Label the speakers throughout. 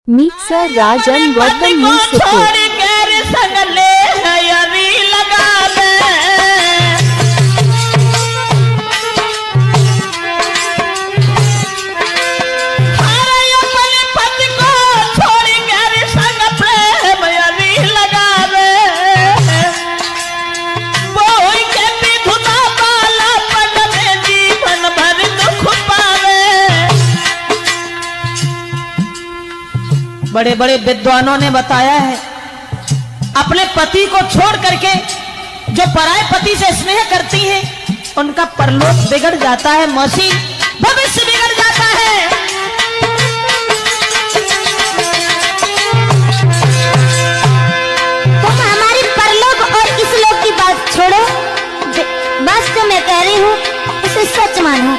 Speaker 1: Mixer राजन गौतम
Speaker 2: बड़े बड़े विद्वानों ने बताया है, अपने पति को छोड़ करके जो पराये पति से स्नेह करती हैं उनका परलोक बिगड़ जाता है, मौसी भविष्य बिगड़ जाता है।
Speaker 3: तुम हमारी परलोक और इस लोक की बात छोड़ो, बस तो मैं कह रही हूँ इसे सच मानो।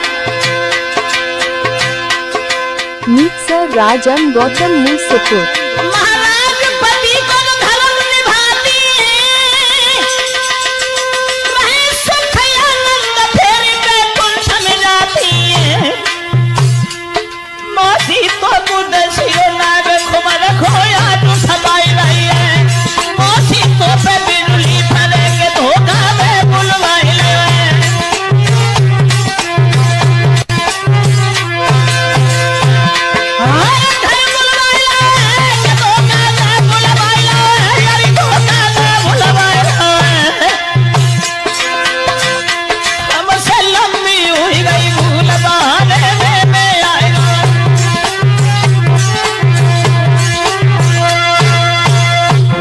Speaker 1: मिक्सर राजन गौतम मुंसपुर।
Speaker 2: महाराज पति को धर्म निभाती है, रहे सुख आनंद फेर के कुंठ में जाती है। मौसी तो बुद सिरो नाग खुमर खोया जो सबाई रही है। मौसी तो पे बिरली फले के धोखा में बुलवाई ले।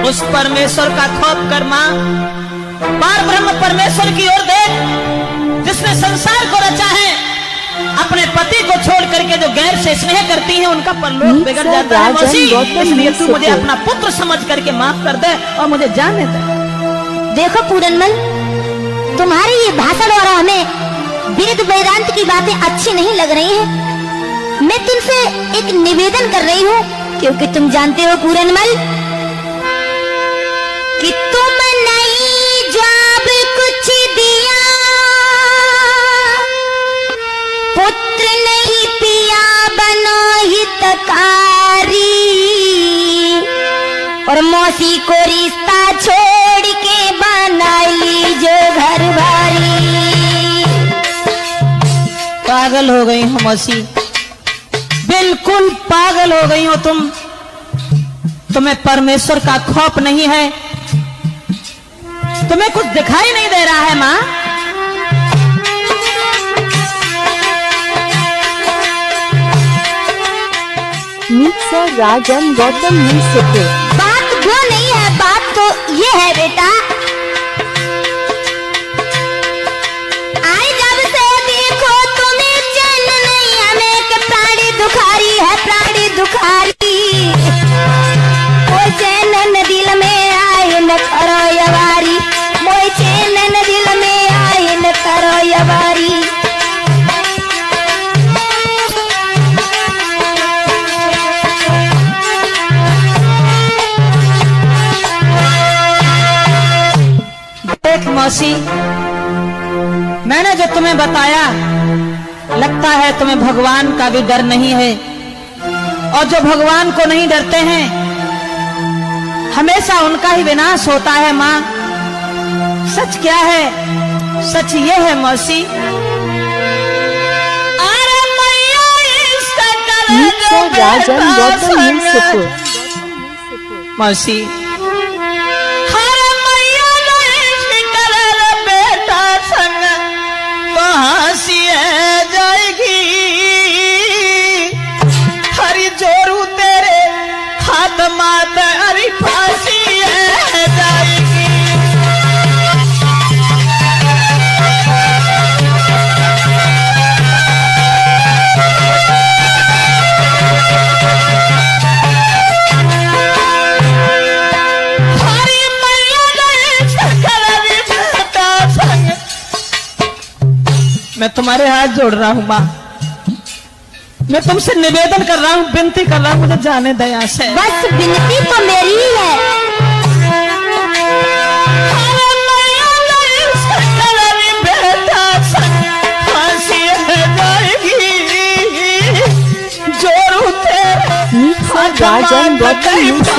Speaker 2: उस परमेश्वर का खौफ कर मां, पार ब्रह्म परमेश्वर की ओर देख, जिसने संसार को रचा है। अपने पति को छोड़ करके जो गैर से स्नेह करती हैं उनका परलोक बिगड़ जाता है। मौसी, इसलिए तू मुझे अपना पुत्र समझ करके माफ कर दे और मुझे जाने दे।
Speaker 3: देखो पूरनमल, तुम्हारी ये भाषण और हमें वेद वेदांत की बातें अच्छी नहीं लग रही हैं। मैं तुमसे एक निवेदन कर रही हूँ, क्योंकि तुम जानते हो पूरनमल कि तुम नहीं जब कुछ दिया, पुत्र नहीं पिया बनो हितकारी, और मौसी को रिश्ता छोड़ के बनाई जो घर वाली।
Speaker 2: पागल हो गई हो मौसी, बिल्कुल पागल हो गई हो तुम। तुम्हें परमेश्वर का खौफ नहीं है, तुम्हें कुछ दिखाई नहीं दे रहा है मां।
Speaker 1: मिक्सर राजन गौतम मुंसपुर।
Speaker 3: बात वो नहीं है, बात तो ये है बेटा, आई जब से देखो तुम्हें चैन नहीं, हमें कि प्राणी दुखारी है, प्राणी दुखारी। कोई चैन न दिल में आए न करो यवारी, कोई चैन न दिल में आए न करो यवारी।
Speaker 2: देख मौसी, मैंने जो तुम्हें बताया, लगता है तुम्हें भगवान का भी डर नहीं है। और जो भगवान को नहीं डरते हैं हमेशा उनका ही विनाश होता है मां। सच क्या है? सच ये है मौसी,
Speaker 1: मिक्सर राजन गौतम मुंसपुर।
Speaker 2: मौसी जाएगी, हरी जोरू तेरे हाथ मात हरी फांसी है जाएगी। हरी मैया संग, मैं तुम्हारे हाथ जोड़ रहा हूँ माँ, मैं तुमसे निवेदन कर रहा हूँ, विनती कर रहा हूँ, मुझे जाने दया से।
Speaker 3: बस विनती तो मेरी ही है।
Speaker 1: राजन गौतम यूसुफ।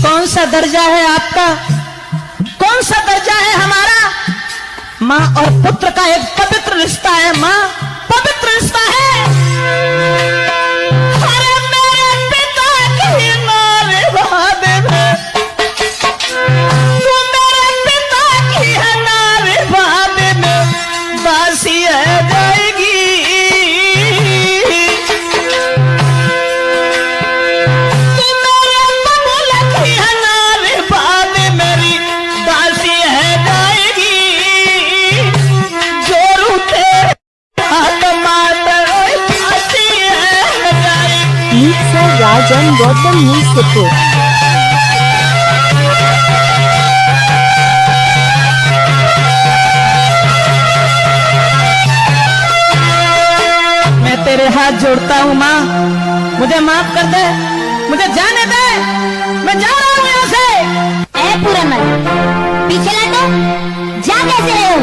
Speaker 2: कौन सा दर्जा है आपका, कौन सा दर्जा है हमारा? माँ और पुत्र का एक पवित्र रिश्ता है, माँ पवित्र रिश्ता है। अरे मेरे पिता की नारे वादे में, तू मेरे पिता की है नारे वादे में, बासी है जाएगी।
Speaker 1: राजन गौतम यूसुफ।
Speaker 2: मैं तेरे हाथ जोड़ता हूँ माँ, मुझे माफ कर दे, मुझे जाने दे, मैं जा रहा हूँ यहाँ से।
Speaker 3: ए पूरनमल, पीछे लटो, जा कैसे रहे हो?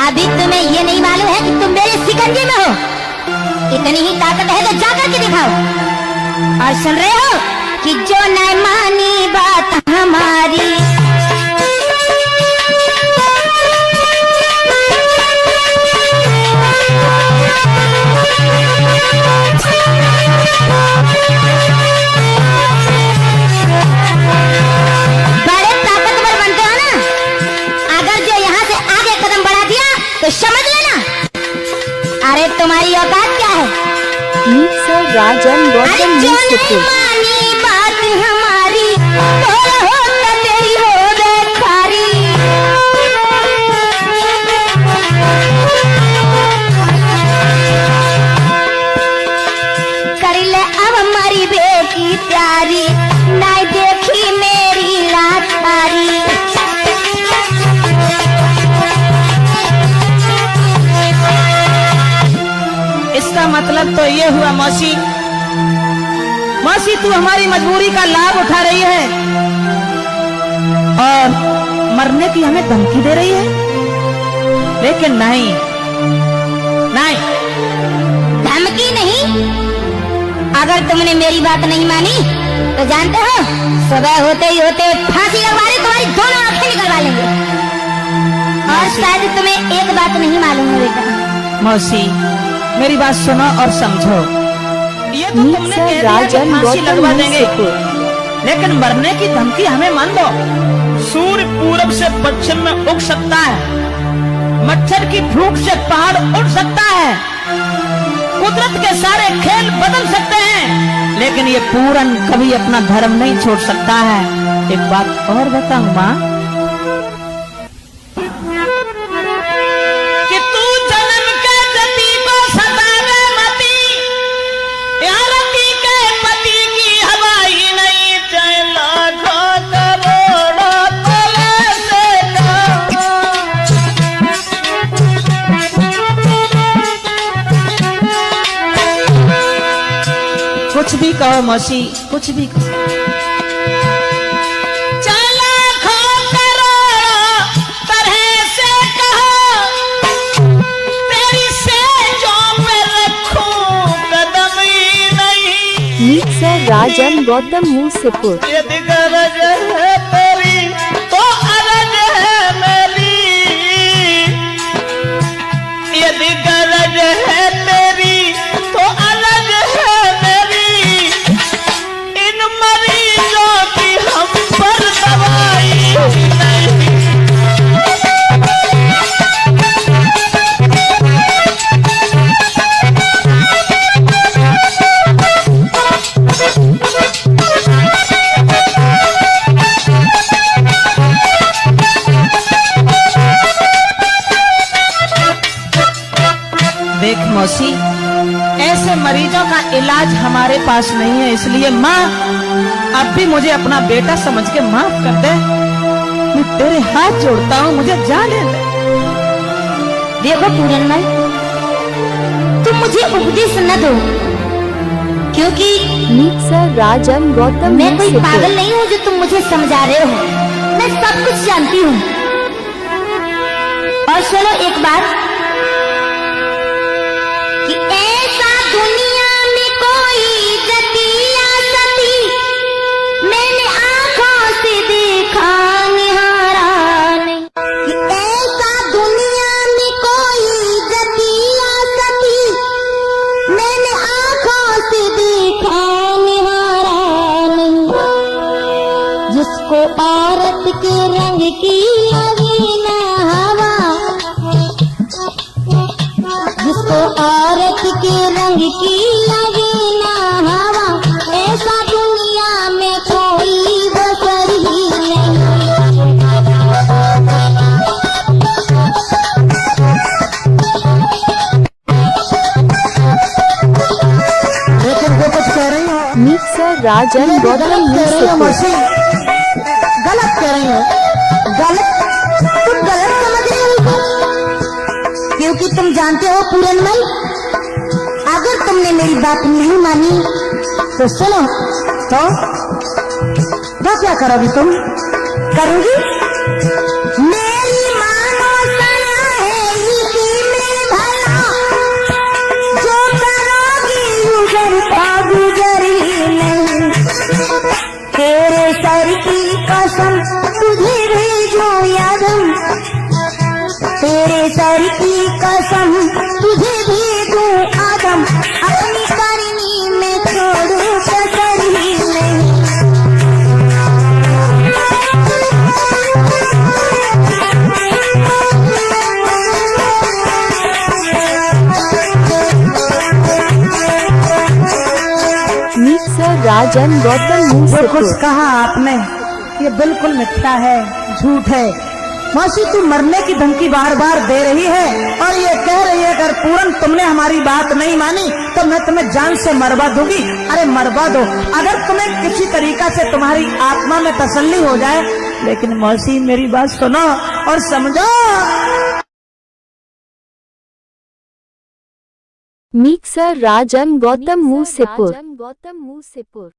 Speaker 3: अभी तुम्हें ये नहीं मालूम है कि तुम मेरे शिकंजे में हो। इतनी ही ताकत है तो जाकर के दिखाओ। और सुन रहे हो कि जो न मानी बात हमारी, बड़े ताकतवर बनते हो ना, अगर जो यहाँ से आगे कदम बढ़ा दिया तो समझ लेना, अरे तुम्हारी औकात क्या है?
Speaker 1: राजन गौतम यूसुफ।
Speaker 3: मानी बात हमारी तो तेरी हो बेखारी। कर ले अब हमारी बेटी प्यारी, ना देखी मेरी लाचारी।
Speaker 2: इसका मतलब तो ये हुआ मौसी, मौसी तू हमारी मजबूरी का लाभ उठा रही है और मरने की हमें धमकी दे रही है। लेकिन नहीं नहीं,
Speaker 3: धमकी नहीं, अगर तुमने मेरी बात नहीं मानी तो जानते हो सुबह होते ही होते फांसी लगवा रही तुम्हारी दोनों आंखें निकलवा लेंगे। और शायद तुम्हें एक बात नहीं मालूम है बेटा।
Speaker 2: मौसी मेरी बात सुनो और समझो, ये तो तुमने कह दिया
Speaker 1: राजन
Speaker 2: कि फांसी लगवा देंगे,
Speaker 1: यूसुफ।
Speaker 2: लेकिन मरने की धमकी हमें मान दो। सूर्य पूरब से पश्चिम में उग सकता है, मच्छर की फूंक से पहाड़ उड़ सकता है, कुदरत के सारे खेल बदल सकते हैं, लेकिन ये पूरन कभी अपना धर्म नहीं छोड़ सकता है। एक बात और बताऊं माँ, कि तू जन्म के जति को सतावे मती, यार रति के पति की हवाई नहीं, चाहे लाखों करोड़ों तले से कुछ भी कहो मौसी, कुछ भी कहो।
Speaker 1: राजन गौतम यूसुफ।
Speaker 2: यदि गरज है तेरी तो अरज है मेरी, यदि गरज है तेरी तो अरज है मेरी, इन मरीजों की हम पर दवाई नहीं। देख मौसी, ऐसे मरीजों का इलाज हमारे पास नहीं है, इसलिए माँ अब भी मुझे अपना बेटा समझ के माफ कर दे। मैं तेरे हाथ जोड़ता हूँ, मुझे जाने दे।
Speaker 3: देखो पूरनमल, तुम मुझे उपदेश न दो क्योंकि
Speaker 1: मिक्सर राजन गौतम
Speaker 3: मैं कोई
Speaker 1: मुंसिपुर।
Speaker 3: पागल नहीं हूँ जो तुम मुझे समझा रहे हो, मैं सब कुछ जानती हूँ। और सुनो एक बात कि ऐसा दुनिया में कोई जतिया सती मैंने आंखों से देखा निहारा नहीं, कि ऐसा दुनिया में कोई जतिया सती मैंने आंखों से देखा निहारा नहीं, जिसको औरत के रंग की लगी ना हवा, जिसको औरत के रंग की लगे ना हवा, ऐसा दुनिया में कोई बसर ही नहीं। लेकिन वो कुछ कह रही हो,
Speaker 1: मिक्सर राजन गौतम मुंसिपुर।
Speaker 3: गलत कह रही हो, गलत, तुम गलत समझ रही हो, क्योंकि तुम जानते हो पूरनमल, अगर तुमने मेरी बात नहीं मानी तो सुनो, तो क्या करोगी तुम? करोगी मेरी मानो सना है इसी में भला, जो करोगी गुजर पा गुजर ही नहीं, तेरे सर की कसम तुझे भेजो यादम, तेरे सर की कसम तुझे भेजो आदम, अपनी करनी में छोड़ो कसर ही नहीं।
Speaker 1: मिक्सर राजन गौतम
Speaker 4: जो कुछ
Speaker 1: मुंसिपुर।
Speaker 4: कहा आपने ये बिल्कुल मिथ्या है, झूठ है। मौसी तू मरने की धमकी बार बार दे रही है और ये कह रही है अगर पूरन तुमने हमारी बात नहीं मानी तो मैं तुम्हें जान से मरवा दूंगी। अरे मरवा दो, अगर तुम्हें किसी तरीका से तुम्हारी आत्मा में तसल्ली हो जाए, लेकिन मौसी मेरी बात सुनो और समझो।
Speaker 1: मिक्सर राजन गौतम मुंसिपुर।